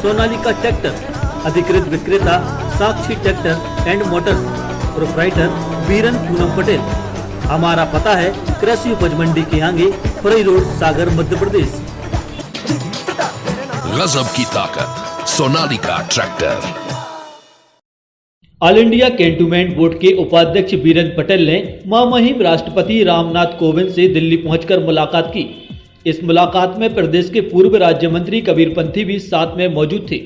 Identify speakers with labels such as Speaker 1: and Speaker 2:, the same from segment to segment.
Speaker 1: Sonalika tractor, अधिकृत विक्रेता Sakshi tractor and motors, proprietor Biran Poonam Patel. हमारा पता है कृषि उपज मंडी के आगे, फरई रोड, सागर, मध्य प्रदेश।
Speaker 2: गजब की ताकत, Sonalika tractor.
Speaker 1: All India cantonment board के उपाध्यक्ष बीरन पटेल ने महामहिम राष्ट्रपति रामनाथ कोविंद से दिल्ली पहुंचकर मुलाकात की। इस मुलाकात में प्रदेश के पूर्व राज्य मंत्री कबीरपंथी भी साथ में मौजूद थे।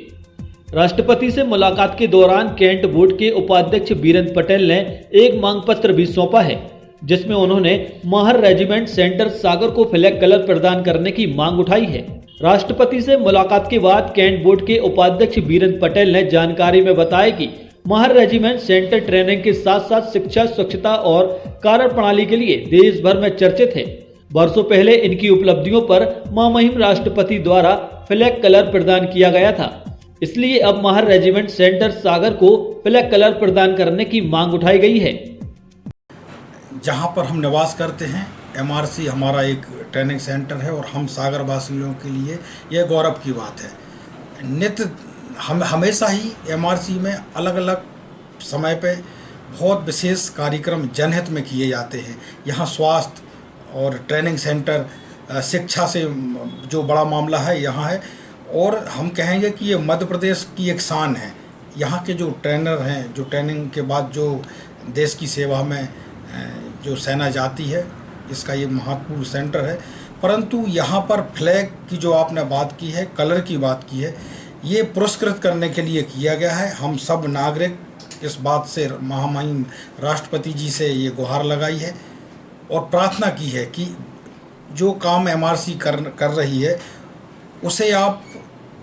Speaker 1: राष्ट्रपति से मुलाकात के दौरान कैंट बोर्ड के उपाध्यक्ष बीरन पटेल ने एक मांग पत्र भी सौंपा है, जिसमें उन्होंने माहर रेजिमेंट सेंटर सागर को फ्लैग कलर प्रदान करने की मांग उठाई है। राष्ट्रपति से मुलाकात के बाद कैंट बोर्ड के उपाध्यक्ष बीरन पटेल ने जानकारी में बताया कि माहर रेजिमेंट सेंटर ट्रेनिंग के साथ साथ शिक्षा, स्वच्छता और कार्य प्रणाली के लिए देश भर में चर्चित है। वर्षों पहले इनकी उपलब्धियों पर महामहिम राष्ट्रपति द्वारा फ्लैग कलर प्रदान किया गया था, इसलिए अब माहर रेजिमेंट सेंटर सागर को फ्लैग कलर प्रदान करने की मांग उठाई गई है।
Speaker 3: जहां पर हम निवास करते हैं, एमआरसी हमारा एक ट्रेनिंग सेंटर है और हम सागर वासियों के लिए यह गौरव की बात है। नित्य हम हमेशा ही एमआरसी में अलग अलग समय पे बहुत विशेष कार्यक्रम जनहित में किए जाते हैं। यहाँ स्वास्थ्य और ट्रेनिंग सेंटर, शिक्षा से जो बड़ा मामला है यहाँ है, और हम कहेंगे कि ये मध्य प्रदेश की एक शान है। यहाँ के जो ट्रेनर हैं, जो ट्रेनिंग के बाद जो देश की सेवा में जो सेना जाती है, इसका ये महत्वपूर्ण सेंटर है। परंतु यहाँ पर फ्लैग की जो आपने बात की है, कलर की बात की है, ये पुरस्कृत करने के लिए किया गया है। हम सब नागरिक इस बात से महामहिम राष्ट्रपति जी से ये गुहार लगाई है और प्रार्थना की है कि जो काम एमआरसी कर रही है उसे आप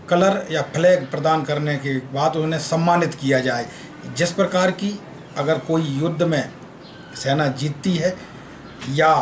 Speaker 3: कलर या फ्लैग प्रदान करने के बाद उन्हें सम्मानित किया जाए। जिस प्रकार की अगर कोई युद्ध में सेना जीतती है या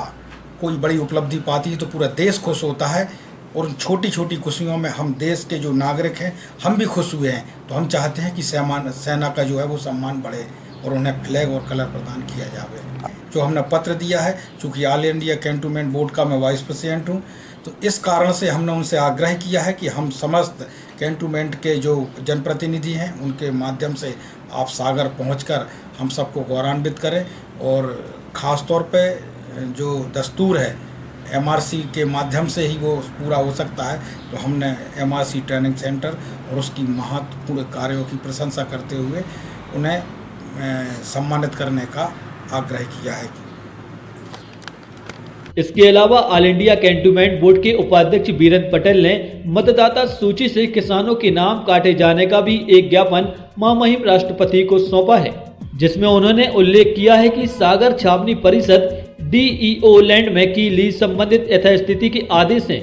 Speaker 3: कोई बड़ी उपलब्धि पाती है तो पूरा देश खुश होता है, और उन छोटी छोटी खुशियों में हम देश के जो नागरिक हैं हम भी खुश हुए हैं। तो हम चाहते हैं कि सेना का जो है वो सम्मान बढ़े और उन्हें फ्लैग और कलर प्रदान किया जाए। जो हमने पत्र दिया है, चूँकि ऑल इंडिया कैंटोनमेंट बोर्ड का मैं वाइस प्रेसिडेंट हूँ, तो इस कारण से हमने उनसे आग्रह किया है कि हम समस्त कैंटोनमेंट के जो जनप्रतिनिधि हैं उनके माध्यम से आप सागर पहुंचकर हम सबको गौरवान्वित करें। और ख़ास तौर पे जो दस्तूर है एमआरसी के माध्यम से ही वो पूरा हो सकता है, तो हमने एमआरसी ट्रेनिंग सेंटर और उसकी महत्वपूर्ण कार्यों की प्रशंसा करते हुए उन्हें सम्मानित करने का आग्रह किया है।
Speaker 1: इसके अलावा ऑल इंडिया कैंटोनमेंट बोर्ड के उपाध्यक्ष बीरन पटेल ने मतदाता सूची से किसानों के नाम काटे जाने का भी एक ज्ञापन महामहिम राष्ट्रपति को सौंपा है, जिसमें उन्होंने उल्लेख किया है कि सागर छावनी परिषद डीईओ लैंड में की लीज संबंधित यथास्थिति के आदेश हैं।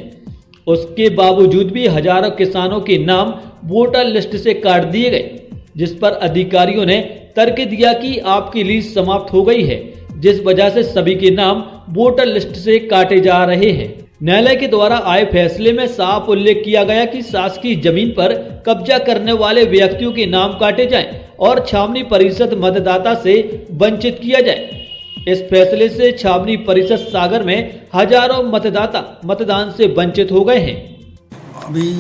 Speaker 1: उसके बावजूद भी हजारों किसानों के नाम वोटर लिस्ट से काट दिए गए, जिस पर अधिकारियों ने तर्क दिया कि आपकी लीज समाप्त हो गई है, जिस वजह से सभी के नाम वोटर लिस्ट से काटे जा रहे हैं। न्यायालय के द्वारा आए फैसले में साफ उल्लेख किया गया कि शासकीय जमीन पर कब्जा करने वाले व्यक्तियों के नाम काटे जाएं और छावनी परिषद मतदाता से वंचित किया जाए। इस फैसले से छावनी परिषद सागर में हजारों मतदाता मतदान से वंचित हो गए हैं।
Speaker 3: अभी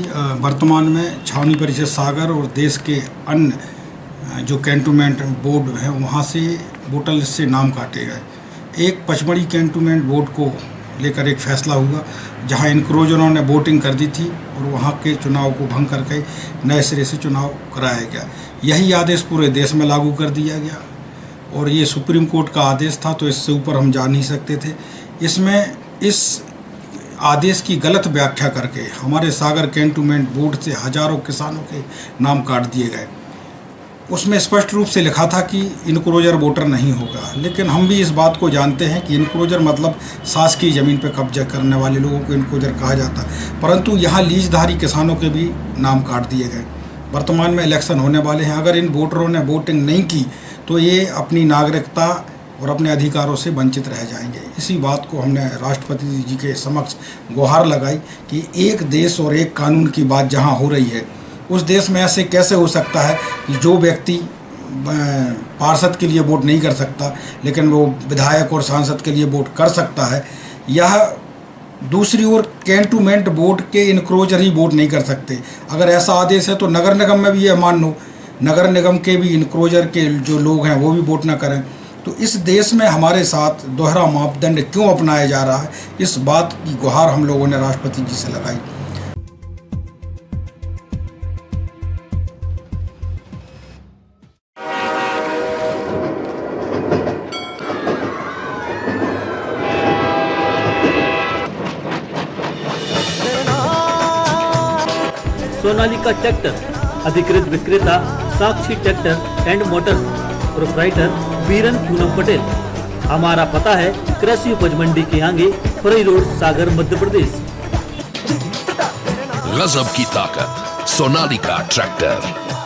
Speaker 3: वर्तमान में छावनी परिषद सागर और देश के अन्य जो कैंटोनमेंट बोर्ड हैं वहाँ से वोटर लिस्ट से नाम काटे गए। एक पचमढ़ी कैंटोनमेंट बोर्ड को लेकर एक फैसला हुआ जहाँ इनक्रोजरों ने वोटिंग कर दी थी और वहाँ के चुनाव को भंग करके नए सिरे से चुनाव कराया गया। यही आदेश पूरे देश में लागू कर दिया गया और ये सुप्रीम कोर्ट का आदेश था, तो इससे ऊपर हम जा नहीं सकते थे। इसमें इस आदेश की गलत व्याख्या करके हमारे सागर कैंटोनमेंट बोर्ड से हजारों किसानों के नाम काट दिए गए। उसमें स्पष्ट रूप से लिखा था कि इनक्रोजर वोटर नहीं होगा, लेकिन हम भी इस बात को जानते हैं कि इनक्रोजर मतलब शासकीय ज़मीन पर कब्जा करने वाले लोगों को इनक्रोजर कहा जाता है। परंतु यहाँ लीजधारी किसानों के भी नाम काट दिए गए। वर्तमान में इलेक्शन होने वाले हैं, अगर इन वोटरों ने वोटिंग नहीं की तो ये अपनी नागरिकता और अपने अधिकारों से वंचित रह जाएंगे। इसी बात को हमने राष्ट्रपति जी के समक्ष गुहार लगाई कि एक देश और एक कानून की बात जहां हो रही है, उस देश में ऐसे कैसे हो सकता है कि जो व्यक्ति पार्षद के लिए वोट नहीं कर सकता लेकिन वो विधायक और सांसद के लिए वोट कर सकता है। यह दूसरी ओर कैंटोनमेंट बोर्ड के इनक्रोचर ही वोट नहीं कर सकते। अगर ऐसा आदेश है तो नगर निगम में भी ये मान लो, नगर निगम के भी इनक्रोचर के जो लोग हैं वो भी वोट ना करें। तो इस देश में हमारे साथ दोहरा मापदंड क्यों अपनाया जा रहा है, इस बात की गुहार हम लोगों ने राष्ट्रपति जी से लगाई।
Speaker 1: सोनालिका ट्रैक्टर अधिकृत विक्रेता Sakshi tractor and motors, proprietor Biran Poonam Patel. हमारा पता है कृषि उपज मंडी के आगे, फरई रोड, सागर, मध्य प्रदेश।
Speaker 2: गजब की ताकत, सोनालिका ट्रैक्टर।